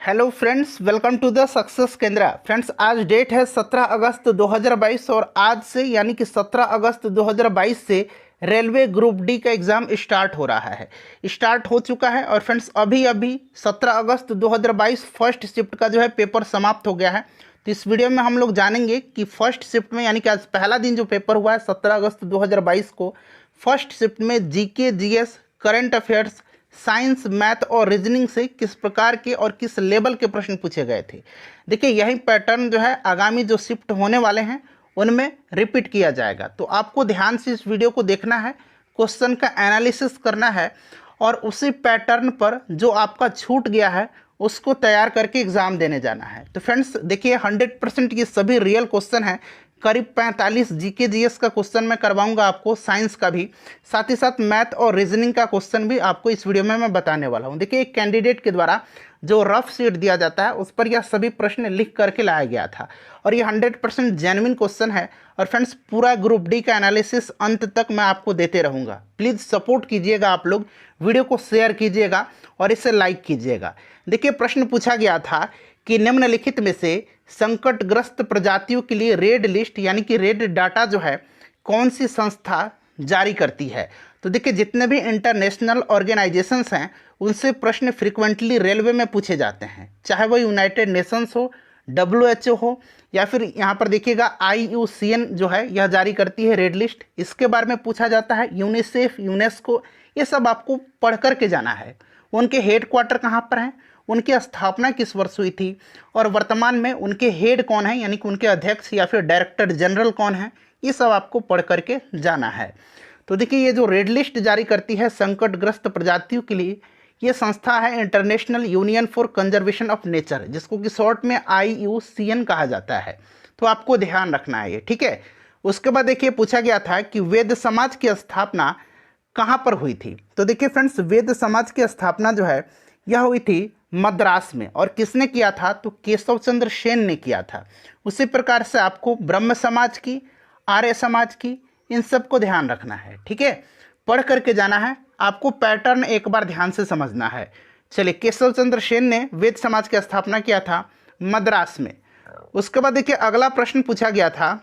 Hello friends, welcome to the success Kendra. Friends, आज date है 17 अगस्त 2022 और आज से यानी कि 17 अगस्त 2022 से रेलवे ग्रुप डी का एग्ज़ाम स्टार्ट हो रहा है। स्टार्ट हो चुका है और फ्रेंड्स अभी अभी 17 अगस्त 2022 फर्स्ट शिफ्ट का जो है पेपर समाप्त हो गया है। तो इस वीडियो में हम लोग जानेंगे कि फर्स्ट शिफ्ट में यानी कि आज पहला दिन जो पेपर हुआ है 17 अगस्त 2022 को, फर्स्ट शिफ्ट में GK, GS, current affairs, science, math और रीजनिंग से किस प्रकार के और किस लेवल के प्रश्न पूछे गए थे। देखिए, यही पैटर्न जो है आगामी जो शिफ्ट होने वाले हैं उनमें रिपीट किया जाएगा। तो आपको ध्यान से इस वीडियो को देखना है, क्वेश्चन का एनालिसिस करना है और उसी पैटर्न पर जो आपका छूट गया है उसको तैयार करके एग्ज़ाम देने जाना है। तो फ्रेंड्स देखिए, 100% ये सभी रियल क्वेश्चन हैं। करीब 45 जीके जीएस का क्वेश्चन मैं करवाऊंगा आपको, साइंस का भी, साथ ही साथ मैथ और रीजनिंग का क्वेश्चन भी आपको इस वीडियो में मैं बताने वाला हूं। देखिए, एक कैंडिडेट के द्वारा जो रफ शीट दिया जाता है उस पर यह सभी प्रश्न लिख करके लाया गया था और ये 100% जेन्युइन क्वेश्चन है। और फ्रेंड्स, पूरा ग्रुप डी का एनालिसिस अंत तक मैं आपको देते रहूँगा। प्लीज़ सपोर्ट कीजिएगा, आप लोग वीडियो को शेयर कीजिएगा और इसे लाइक कीजिएगा। देखिए, प्रश्न पूछा गया था कि निम्नलिखित में से संकटग्रस्त प्रजातियों के लिए रेड लिस्ट यानी कि रेड डाटा जो है कौन सी संस्था जारी करती है। तो देखिए, जितने भी इंटरनेशनल ऑर्गेनाइजेशंस हैं उनसे प्रश्न फ्रिक्वेंटली रेलवे में पूछे जाते हैं, चाहे वो यूनाइटेड नेशंस हो, WHO हो, या फिर यहाँ पर देखिएगा IUCN जो है यह जारी करती है रेड लिस्ट। इसके बारे में पूछा जाता है, यूनिसेफ, यूनेस्को, ये सब आपको पढ़ कर के जाना है। उनके हेड क्वार्टर कहाँ पर हैं, उनकी स्थापना किस वर्ष हुई थी और वर्तमान में उनके हेड कौन है यानी कि उनके अध्यक्ष या फिर डायरेक्टर जनरल कौन है, ये सब आपको पढ़ करके जाना है। तो देखिए, ये जो रेड लिस्ट जारी करती है संकटग्रस्त प्रजातियों के लिए, ये संस्था है international union for conservation of nature, जिसको कि शॉर्ट में IUCN कहा जाता है। तो आपको ध्यान रखना है ये, ठीक है। उसके बाद देखिए, पूछा गया था कि वेद समाज की स्थापना कहाँ पर हुई थी। तो देखिए फ्रेंड्स, वेद समाज की स्थापना जो है यह हुई थी मद्रास में। और किसने किया था, तो केशव चंद्र सेन ने किया था। उसी प्रकार से आपको ब्रह्म समाज की, आर्य समाज की, इन सब को ध्यान रखना है, ठीक है। पढ़ करके जाना है, आपको पैटर्न एक बार ध्यान से समझना है। चलिए, केशव चंद्र सेन ने वेद समाज की स्थापना किया था मद्रास में। उसके बाद देखिए, अगला प्रश्न पूछा गया था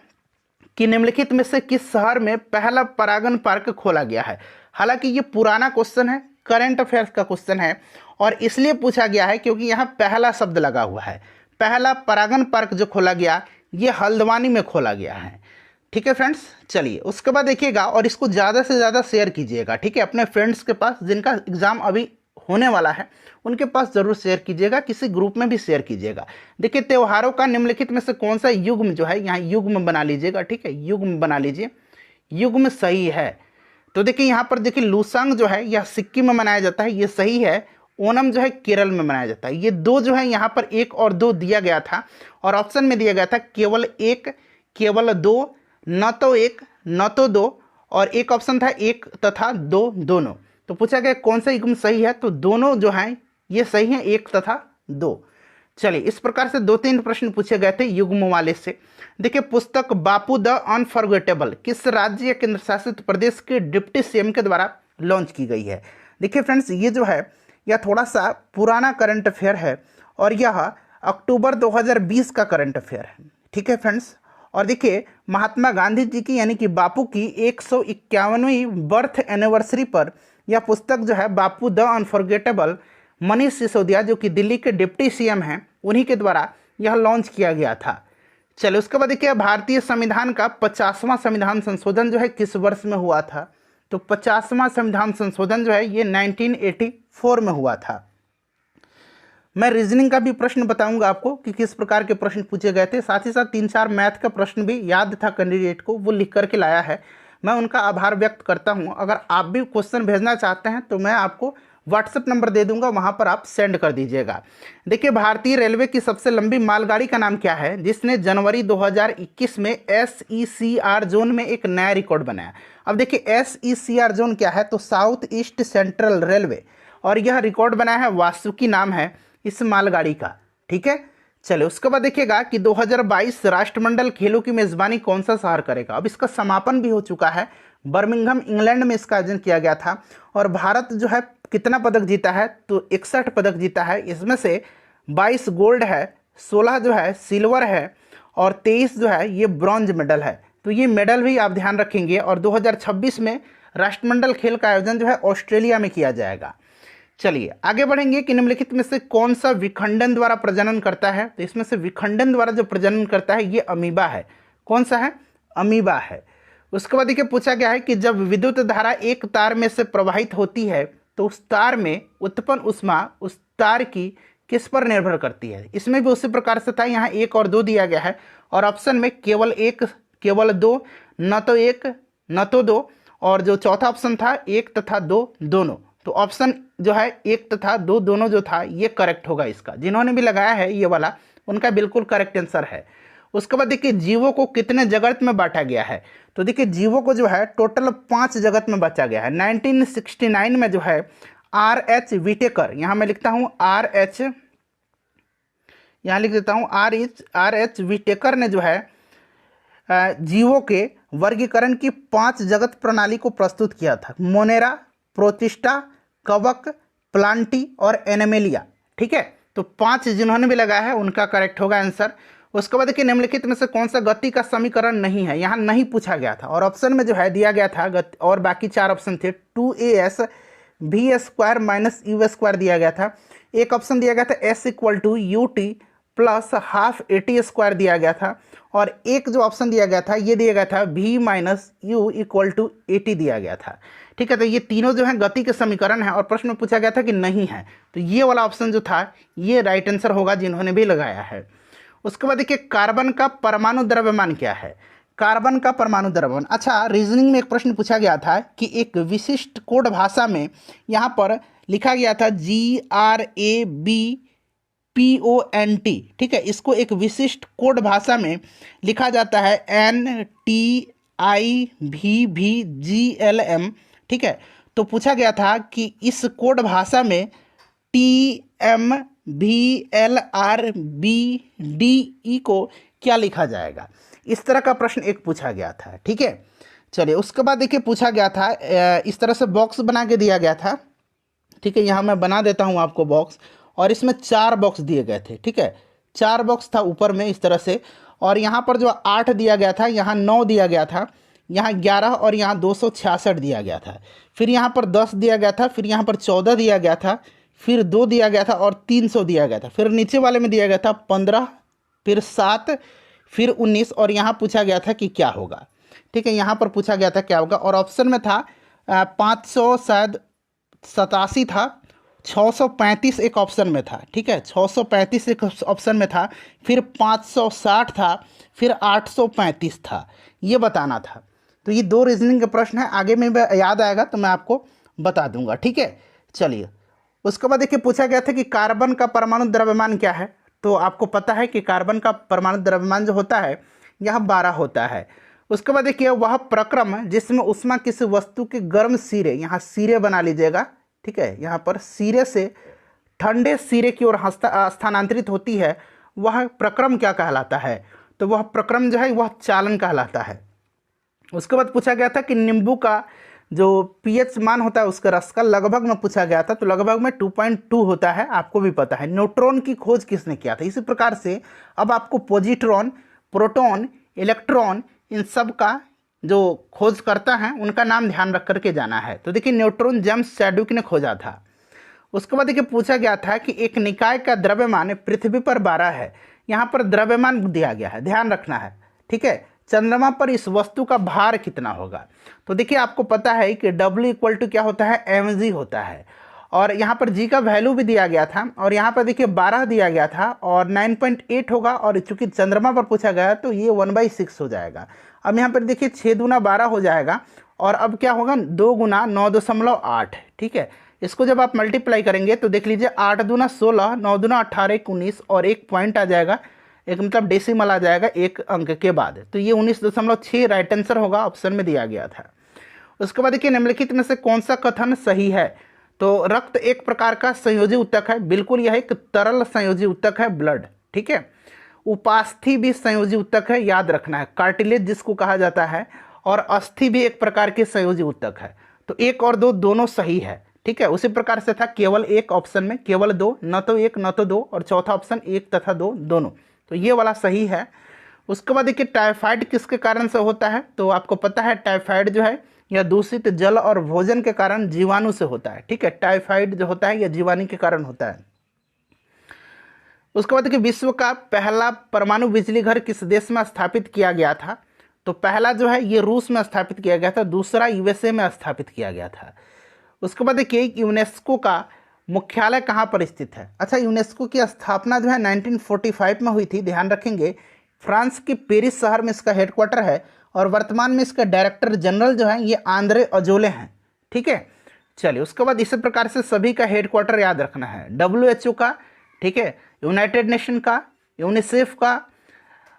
कि निम्नलिखित में से किस शहर में पहला परागन पार्क खोला गया है। हालांकि ये पुराना क्वेश्चन है, करंट अफेयर्स का क्वेश्चन है और इसलिए पूछा गया है क्योंकि यहाँ पहला शब्द लगा हुआ है। पहला परागन पार्क जो खोला गया ये हल्द्वानी में खोला गया है, ठीक है फ्रेंड्स। चलिए, उसके बाद देखिएगा और इसको ज़्यादा से ज़्यादा शेयर कीजिएगा, ठीक है। अपने फ्रेंड्स के पास जिनका एग्ज़ाम अभी होने वाला है उनके पास ज़रूर शेयर कीजिएगा, किसी ग्रुप में भी शेयर कीजिएगा। देखिए, त्योहारों का निम्नलिखित में से कौन सा युग्म जो है, यहाँ युग्म बना लीजिएगा, ठीक है, युग्म बना लीजिए, युग्म सही है। तो देखिए, यहाँ पर देखिए लूसांग जो है यह सिक्किम में मनाया जाता है, ये सही है। ओनम जो है केरल में मनाया जाता है। ये दो जो है यहाँ पर 1 और 2 दिया गया था और ऑप्शन में दिया गया था केवल 1, केवल 2, न तो 1 न तो 2, और एक ऑप्शन था 1 तथा 2 दोनों। तो पूछा गया कौन सा युग्म सही है, तो दोनों जो हैं ये सही हैं, 1 तथा 2। चलिए, इस प्रकार से 2-3 प्रश्न पूछे गए थे युग्म वाले से। देखिए, पुस्तक बापू द अनफॉरगेटेबल किस राज्य या केंद्र शासित प्रदेश के डिप्टी सीएम के द्वारा लॉन्च की गई है। देखिए फ्रेंड्स, ये जो है यह थोड़ा सा पुराना करंट अफेयर है और यह अक्टूबर 2020 का करंट अफेयर है, ठीक है फ्रेंड्स। और देखिए, महात्मा गांधी जी की यानी कि बापू की 151वीं बर्थ एनिवर्सरी पर यह पुस्तक जो है बापू द अनफॉरगेटेबल, मनीष सिसोदिया जो कि दिल्ली के डिप्टी सीएम हैं उन्हीं के द्वारा यह लॉन्च किया गया था। चलिए, उसके बाद देखिए, भारतीय संविधान का 50वां संविधान संशोधन जो है किस वर्ष में हुआ था। तो 50वां संविधान संशोधन जो है ये 1984 में हुआ था। मैं रीजनिंग का भी प्रश्न बताऊंगा आपको कि किस प्रकार के प्रश्न पूछे गए थे। साथ ही साथ 3-4 मैथ का प्रश्न भी याद था कैंडिडेट को, वो लिख करके लाया है। मैं उनका आभार व्यक्त करता हूं। अगर आप भी क्वेश्चन भेजना चाहते हैं तो मैं आपको व्हाट्सएप नंबर दे दूंगा, वहां पर आप सेंड कर दीजिएगा। देखिए, भारतीय रेलवे की सबसे लंबी मालगाड़ी का नाम क्या है जिसने जनवरी 2021 में SECR जोन में एक नया रिकॉर्ड बनाया। अब देखिए, SECR जोन क्या है, तो साउथ ईस्ट सेंट्रल रेलवे, और यह रिकॉर्ड बनाया है, वासुकी नाम है इस मालगाड़ी का, ठीक है। चलिए, उसके बाद देखिएगा कि 2022 राष्ट्रमंडल खेलों की मेजबानी कौन सा शहर करेगा। अब इसका समापन भी हो चुका है, बर्मिंघम इंग्लैंड में इसका आयोजन किया गया था और भारत जो है कितना पदक जीता है, तो 61 पदक जीता है। इसमें से 22 गोल्ड है, 16 जो है सिल्वर है और 23 जो है ये ब्रॉन्ज मेडल है। तो ये मेडल भी आप ध्यान रखेंगे। और 2026 में राष्ट्रमंडल खेल का आयोजन जो है ऑस्ट्रेलिया में किया जाएगा। चलिए आगे बढ़ेंगे कि निम्नलिखित में से कौन सा विखंडन द्वारा प्रजनन करता है। तो इसमें से विखंडन द्वारा जो प्रजनन करता है ये अमीबा है। कौन सा है? अमीबा है। उसके बाद देखिए पूछा गया है कि जब विद्युत धारा एक तार में से प्रवाहित होती है तो उस तार में उत्पन्न ऊष्मा उस तार की किस पर निर्भर करती है। इसमें भी उसी प्रकार से था, यहाँ 1 और 2 दिया गया है और ऑप्शन में केवल 1 केवल 2, न तो 1 न तो 2, और जो चौथा ऑप्शन था 1 तथा 2 दोनों। तो ऑप्शन जो है 1 तथा 2 दोनों जो था ये करेक्ट होगा इसका। जिन्होंने भी लगाया है ये वाला उनका बिल्कुल करेक्ट आंसर है। उसके बाद देखिए जीवों को कितने जगत में बांटा गया है। तो देखिए जीवों को जो है टोटल 5 जगत में बांटा गया है। 1969 में जो है R.H. विटेकर, यहाँ मैं लिखता हूँ R.H., यहाँ लिख देता हूँ R.H. विटेकर ने जो है जीवों के वर्गीकरण की 5 जगत प्रणाली को प्रस्तुत किया था। मोनेरा, प्रोटिस्टा, कवक, प्लांटी और एनिमेलिया। ठीक है, तो 5 जिन्होंने भी लगाया है उनका करेक्ट होगा आंसर। उसके बाद देखिए निम्नलिखित में से कौन सा गति का समीकरण नहीं है, यहाँ नहीं पूछा गया था और ऑप्शन में जो है दिया गया था गति, और बाकी 4 ऑप्शन थे 2as v² माइनस u² दिया गया था। एक ऑप्शन दिया गया था s = ut plus half at² दिया गया था और एक जो ऑप्शन दिया गया था ये दिया गया था v माइनस u = at दिया गया था। ठीक है, तो ये तीनों जो है गति के समीकरण है और प्रश्न में पूछा गया था कि नहीं है, तो ये वाला ऑप्शन जो था ये राइट आंसर होगा जिन्होंने भी लगाया है। उसके बाद देखिए कार्बन का परमाणु द्रव्यमान क्या है। कार्बन का परमाणु द्रव्यमान, अच्छा रीजनिंग में एक प्रश्न पूछा गया था कि एक विशिष्ट कोड भाषा में यहाँ पर लिखा गया था GRABPONT। ठीक है, इसको एक विशिष्ट कोड भाषा में लिखा जाता है NTIVVGLM। ठीक है, तो पूछा गया था कि इस कोड भाषा में TMVLRBDE को क्या लिखा जाएगा। इस तरह का प्रश्न एक पूछा गया था। ठीक है, चलिए उसके बाद देखिए पूछा गया था इस तरह से बॉक्स बना के दिया गया था। ठीक है, यहाँ मैं बना देता हूँ आपको बॉक्स और इसमें 4 बॉक्स दिए गए थे। ठीक है, 4 बॉक्स था ऊपर में इस तरह से और यहाँ पर जो 8 दिया गया था, यहाँ 9 दिया गया था, यहाँ 11 और यहाँ 266 दिया गया था। फिर यहाँ पर 10 दिया गया था, फिर यहाँ पर 14 दिया गया था, फिर 2 दिया गया था और 300 दिया गया था। फिर नीचे वाले में दिया गया था 15, फिर 7, फिर 19 और यहाँ पूछा गया था कि क्या होगा। ठीक है, यहाँ पर पूछा गया था क्या होगा और ऑप्शन में था 587 था, 635 एक ऑप्शन में था। ठीक है, 635 एक ऑप्शन में था, फिर 560 था, फिर 835 था, ये बताना था। तो ये 2 रीजनिंग के प्रश्न हैं, आगे में याद आएगा तो मैं आपको बता दूंगा। ठीक है, चलिए उसके बाद देखिए पूछा गया था कि कार्बन का परमाणु द्रव्यमान क्या है। तो आपको पता है कि कार्बन का परमाणु द्रव्यमान जो होता है यह 12 होता है। उसके बाद देखिए वह प्रक्रम जिसमें ऊष्मा किसी वस्तु के गर्म सिरे, यहाँ सिरे बना लीजिएगा। ठीक है, यहाँ पर सिरे से ठंडे सिरे की ओर स्थानांतरित होती है, वह प्रक्रम क्या कहलाता है। तो वह प्रक्रम जो है वह चालन कहलाता है। उसके बाद पूछा गया था कि नींबू का जो pH मान होता है उसका रस का लगभग में पूछा गया था, तो लगभग में 2.2 होता है, आपको भी पता है। न्यूट्रॉन की खोज किसने किया था। इसी प्रकार से अब आपको पॉजिट्रॉन, प्रोटॉन, इलेक्ट्रॉन इन सब का जो खोज करता है उनका नाम ध्यान रख करके जाना है। तो देखिए न्यूट्रॉन जेम्स चैडविक ने खोजा था। उसके बाद देखिए पूछा गया था कि एक निकाय का द्रव्यमान पृथ्वी पर 12 है। यहाँ पर द्रव्यमान दिया गया है, ध्यान रखना है। ठीक है, चंद्रमा पर इस वस्तु का भार कितना होगा। तो देखिए आपको पता है कि W = क्या होता है, mg होता है और यहाँ पर g का वैल्यू भी दिया गया था और यहाँ पर देखिए 12 दिया गया था और 9.8 होगा और चूंकि चंद्रमा पर पूछा गया तो ये 1/6 हो जाएगा। अब यहाँ पर देखिए 6 दूना 12 हो जाएगा और अब क्या होगा 2 गुना 9.8। ठीक है, इसको जब आप मल्टीप्लाई करेंगे तो देख लीजिए 8 दूना 16, 9 दूना 18, 19 और एक पॉइंट आ जाएगा, एक मतलब डेसिमल आ जाएगा एक अंक के बाद। तो ये 19.6 राइट आंसर होगा, ऑप्शन में दिया गया था। उसके बाद देखिए निम्नलिखित में से कौन सा कथन सही है। तो रक्त एक प्रकार का संयोजी ऊतक है, बिल्कुल यह एक तरल संयोजी ऊतक है, ब्लड। ठीक है, उपास्थि भी संयोजी ऊतक है, याद रखना है, कार्टिलेज जिसको कहा जाता है, और अस्थि भी एक प्रकार के संयोजी ऊतक है। तो 1 और 2 दोनों सही है। ठीक है, उसी प्रकार से था केवल एक ऑप्शन में, केवल दो, न तो एक न तो दो, और चौथा ऑप्शन एक तथा दो दोनों, तो ये वाला सही है। उसके बाद देखिए टाइफाइड किसके कारण से होता है, तो आपको पता है टाइफाइड जो है यह दूषित जल और भोजन के कारण जीवाणु से होता है। ठीक है, टाइफाइड जो होता है यह जीवाणु के कारण होता है। उसके बाद देखिए विश्व का पहला परमाणु बिजली घर किस देश में स्थापित किया गया था, तो पहला जो है ये रूस में स्थापित किया गया था, दूसरा यूएसए में स्थापित किया गया था। उसके बाद देखिए यूनेस्को का मुख्यालय कहाँ पर स्थित है। अच्छा, यूनेस्को की स्थापना जो है 1945 में हुई थी, ध्यान रखेंगे। फ्रांस के पेरिस शहर में इसका हेडक्वार्टर है और वर्तमान में इसका डायरेक्टर जनरल जो है ये आंद्रे अजोले हैं। ठीक है, चलिए उसके बाद इसी प्रकार से सभी का हेडक्वार्टर याद रखना है। WHO का, ठीक है, यूनाइटेड नेशन का, यूनिसेफ का,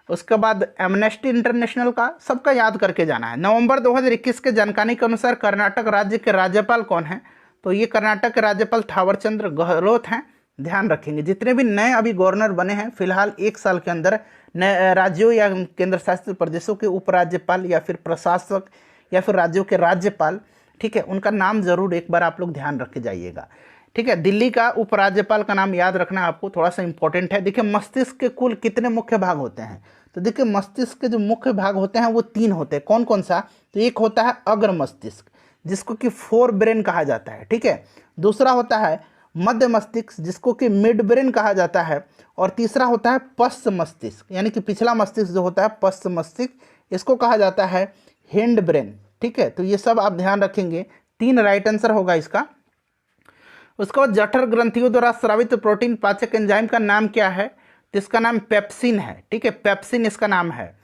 उसके बाद एमनेस्टी इंटरनेशनल का, सबका याद करके जाना है। नवंबर 2021 के जानकारी के अनुसार कर्नाटक राज्य के राज्यपाल कौन हैं, तो ये कर्नाटक के राज्यपाल थावरचंद्र गहलोत हैं। ध्यान रखेंगे जितने भी नए अभी गवर्नर बने हैं फिलहाल 1 साल के अंदर, नए राज्यों या केंद्र शासित प्रदेशों के उपराज्यपाल या फिर प्रशासक या फिर राज्यों के राज्यपाल, ठीक है, उनका नाम जरूर एक बार आप लोग ध्यान रख के जाइएगा। ठीक है, दिल्ली का उपराज्यपाल का नाम याद रखना आपको, थोड़ा सा इंपॉर्टेंट है। देखिए मस्तिष्क के कुल कितने मुख्य भाग होते हैं, तो देखिए मस्तिष्क के जो मुख्य भाग होते हैं वो 3 होते हैं। कौन कौन सा, तो एक होता है अग्र मस्तिष्क जिसको कि फोर ब्रेन कहा जाता है। ठीक है, दूसरा होता है मध्य मस्तिष्क जिसको कि मिड ब्रेन कहा जाता है, और तीसरा होता है पश्च मस्तिष्क यानी कि पिछला मस्तिष्क जो होता है पश्च मस्तिष्क, इसको कहा जाता है हिंड ब्रेन। ठीक है, तो ये सब आप ध्यान रखेंगे, 3 राइट आंसर होगा इसका। उसके बाद जठर ग्रंथियों द्वारा स्रावित प्रोटीन पाचक एंजाइम का नाम क्या है, तो इसका नाम पेप्सिन है। ठीक है, पेप्सिन इसका नाम है।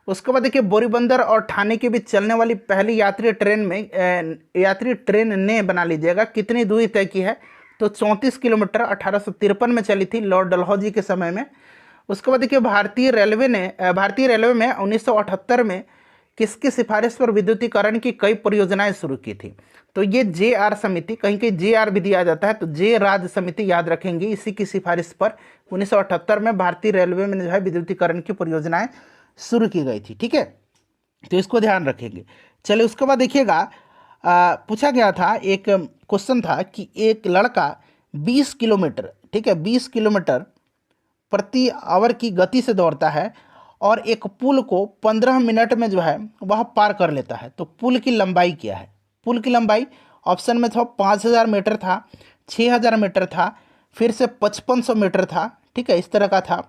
उसके बाद देखिए बोरीबंदर और ठाणे के बीच चलने वाली पहली यात्री ट्रेन ने बना लीजिएगा कितनी दूरी तय की है, तो 34 किलोमीटर 1853 में चली थी लॉर्ड डलहौजी के समय में। उसके बाद देखिए भारतीय रेलवे में 1978 में किसकी सिफारिश पर विद्युतीकरण की कई परियोजनाएं शुरू की थी, तो ये JR समिति, कहीं कहीं JR भी दिया जाता है, तो जे राज समिति याद रखेंगे, इसी की सिफारिश पर 1978 में भारतीय रेलवे में जो है विद्युतीकरण की परियोजनाएं शुरू की गई थी। ठीक है, तो इसको ध्यान रखेंगे। चलिए उसके बाद देखिएगा पूछा गया था, एक क्वेश्चन था कि एक लड़का 20 किलोमीटर, ठीक है, 20 किलोमीटर प्रति आवर की गति से दौड़ता है और एक पुल को 15 मिनट में जो है वह पार कर लेता है, तो पुल की लंबाई क्या है। पुल की लंबाई ऑप्शन में था 5000 मीटर था, 6000 मीटर था, फिर से 5500 मीटर था। ठीक है, इस तरह का था,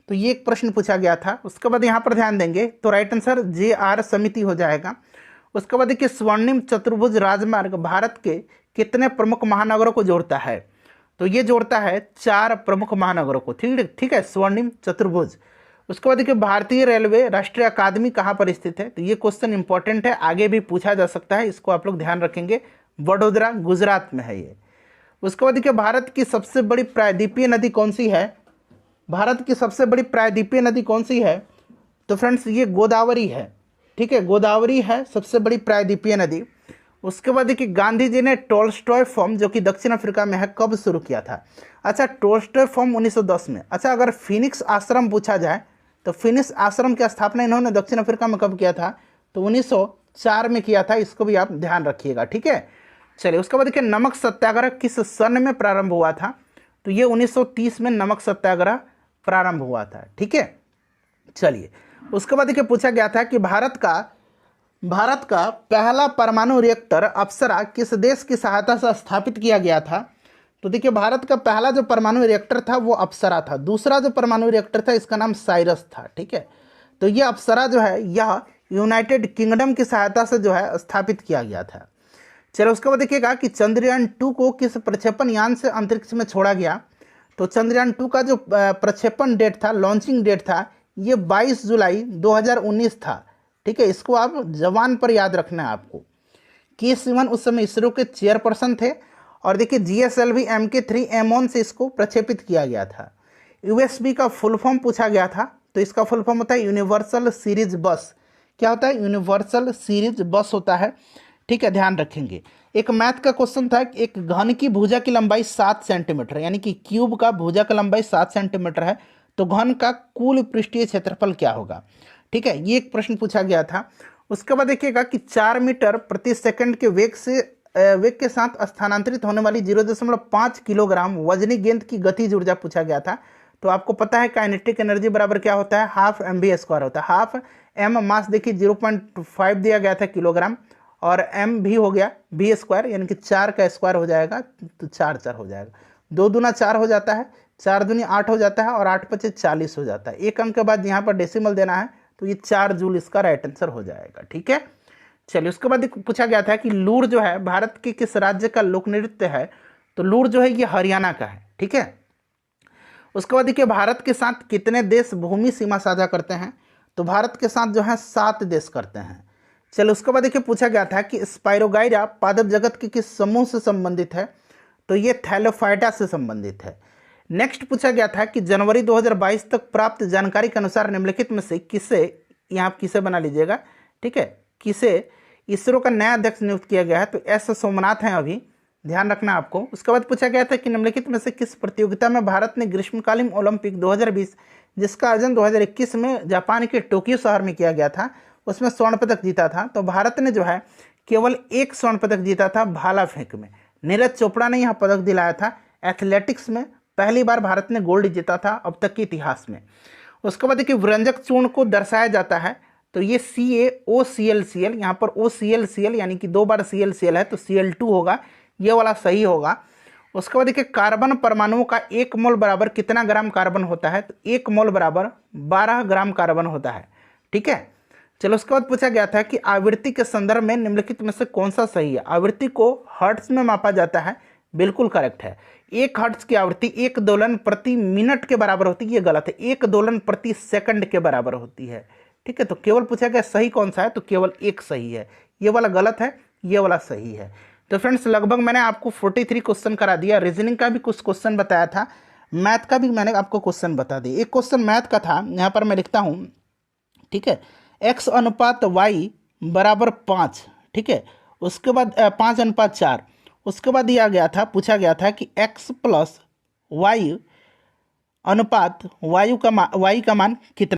तो ये एक प्रश्न पूछा गया था। उसके बाद यहाँ पर ध्यान देंगे तो राइट आंसर JR समिति हो जाएगा। उसके बाद देखिए स्वर्णिम चतुर्भुज राजमार्ग भारत के कितने प्रमुख महानगरों को जोड़ता है, तो ये जोड़ता है 4 प्रमुख महानगरों को। ठीक है, स्वर्णिम चतुर्भुज। उसके बाद देखिए भारतीय रेलवे राष्ट्रीय अकादमी कहाँ पर स्थित है, तो ये क्वेश्चन इंपॉर्टेंट है, आगे भी पूछा जा सकता है, इसको आप लोग ध्यान रखेंगे। वडोदरा गुजरात में है ये। उसके बाद देखिए भारत की सबसे बड़ी प्रायद्वीपीय नदी कौन सी है, भारत की सबसे बड़ी प्रायद्वीपीय नदी कौन सी है, तो फ्रेंड्स ये गोदावरी है। ठीक है, गोदावरी है सबसे बड़ी प्रायद्वीपीय नदी। उसके बाद देखिए गांधी जी ने टोल्स्टॉय फॉर्म जो कि दक्षिण अफ्रीका में है कब शुरू किया था, अच्छा टोल्स्टॉय फॉर्म 1910 में। अच्छा अगर फिनिक्स आश्रम पूछा जाए तो फिनिक्स आश्रम की स्थापना इन्होंने दक्षिण अफ्रीका में कब किया था, तो 1904 में किया था, इसको भी आप ध्यान रखिएगा। ठीक है, चलिए उसके बाद देखिए नमक सत्याग्रह किस सन में प्रारंभ हुआ था, तो ये 1930 में नमक सत्याग्रह प्रारंभ हुआ था। ठीक है, चलिए उसके बाद देखिए पूछा गया था कि भारत का पहला परमाणु रिएक्टर अप्सरा किस देश की सहायता से स्थापित किया गया था, तो देखिए भारत का पहला जो परमाणु रिएक्टर था वो अप्सरा था, दूसरा जो परमाणु रिएक्टर था इसका नाम साइरस था। ठीक है, तो ये अप्सरा जो है यह यूनाइटेड किंगडम की सहायता से जो है स्थापित किया गया था। चलो उसके बाद देखिएगा कि चंद्रयान 2 को किस प्रक्षेपण यान से अंतरिक्ष में छोड़ा गया, तो चंद्रयान 2 का जो प्रक्षेपण डेट था, लॉन्चिंग डेट था, ये 22 जुलाई 2019 था। ठीक है, इसको आप जवान पर याद रखना है आपको। के सिवन उस समय इसरो के चेयरपर्सन थे, और देखिए GSLV Mk3 M1 से इसको प्रक्षेपित किया गया था। USB का फुल फॉर्म पूछा गया था, तो इसका फुल फॉर्म होता है यूनिवर्सल सीरीज बस। क्या होता है, यूनिवर्सल सीरीज बस होता है। ठीक है, ध्यान रखेंगे। एक मैथ का क्वेश्चन था कि एक घन की भुजा की लंबाई 7 सेंटीमीटर, यानी कि क्यूब का भुजा की लंबाई 7 सेंटीमीटर है, तो घन का कुल पृष्ठीय क्षेत्रफल क्या होगा। ठीक है, ये एक प्रश्न पूछा गया था। उसके बाद देखिएगा कि 4 मीटर प्रति सेकंड के वेग से वेग के साथ स्थानांतरित होने वाली 0.5 किलोग्राम वजनी गेंद की गतिज ऊर्जा पूछा गया था। तो आपको पता है काइनेटिक एनर्जी बराबर क्या होता है, हाफ एम बी स्क्वायर होता है। हाफ एम मास देखिए 0.5 दिया गया था किलोग्राम, और एम भी हो गया बी स्क्वायर, यानी कि 4 का स्क्वायर हो जाएगा तो 4 4 हो जाएगा, 2 दूना 4 हो जाता है, 4 दूनी 8 हो जाता है, और 8 पचे 40 हो जाता है। एक अंक के बाद यहाँ पर डेसिमल देना है, तो ये 4 जूल इसका राइट आंसर हो जाएगा। ठीक है, चलिए उसके बाद पूछा गया था कि लूर जो है भारत के किस राज्य का लोक नृत्य है। तो लूर जो है ये हरियाणा का है। ठीक है, उसके बाद देखिए भारत के साथ कितने देश भूमि सीमा साझा करते हैं। तो भारत के साथ जो है 7 देश करते हैं। चलो उसके बाद देखिए पूछा गया था कि स्पाइरोगाइरा पादप जगत के किस समूह से संबंधित है। तो ये थैलोफाइटा से संबंधित है। नेक्स्ट पूछा गया था कि जनवरी 2022 तक प्राप्त जानकारी के अनुसार निम्नलिखित में से किसे, यहाँ किसे बना लीजिएगा, ठीक है, किसे इसरो का नया अध्यक्ष नियुक्त किया गया है। तो एस सोमनाथ हैं अभी, ध्यान रखना आपको। उसके बाद पूछा गया था कि निम्नलिखित में से किस प्रतियोगिता में भारत ने ग्रीष्मकालीन ओलंपिक 2020 जिसका आयोजन 2021 में जापान के टोक्यो शहर में किया गया था, उसमें स्वर्ण पदक जीता था। तो भारत ने जो है केवल 1 स्वर्ण पदक जीता था भाला फेंक में। नीरज चोपड़ा ने यह पदक दिलाया था। एथलेटिक्स में पहली बार भारत ने गोल्ड जीता था अब तक के इतिहास में। उसके बाद देखिए व्यंजक चूर्ण को दर्शाया जाता है। तो ये CaOClCl, यहाँ पर OClCl यानी कि 2 बार ClCl है, तो Cl2 होगा, ये वाला सही होगा। उसके बाद देखिए कार्बन परमाणुओं का 1 मोल बराबर कितना ग्राम कार्बन होता है। तो 1 मोल बराबर 12 ग्राम कार्बन होता है। ठीक है, चलो उसके बाद पूछा गया था कि आवृत्ति के संदर्भ में निम्नलिखित में से कौन सा सही है। आवृत्ति को हर्ट्ज में मापा जाता है, बिल्कुल करेक्ट है। 1 हर्ट्ज की आवृत्ति 1 दोलन प्रति मिनट के बराबर होती है, ये गलत है, 1 दोलन प्रति सेकंड के बराबर होती है। ठीक है, तो केवल पूछा गया सही कौन सा है, तो केवल 1 सही है, ये वाला गलत है, ये वाला सही है। तो फ्रेंड्स लगभग मैंने आपको 43 क्वेश्चन करा दिया। रीजनिंग का भी कुछ क्वेश्चन बताया था, मैथ का भी मैंने आपको क्वेश्चन बता दिया। एक क्वेश्चन मैथ का था, यहाँ पर मैं लिखता हूँ, ठीक है, x अनुपात y बराबर 5, ठीक है, उसके बाद 5 अनुपात 4, उसके बाद दिया गया था, पूछा गया था कि x प्लस y अनुपात y का मान कितना।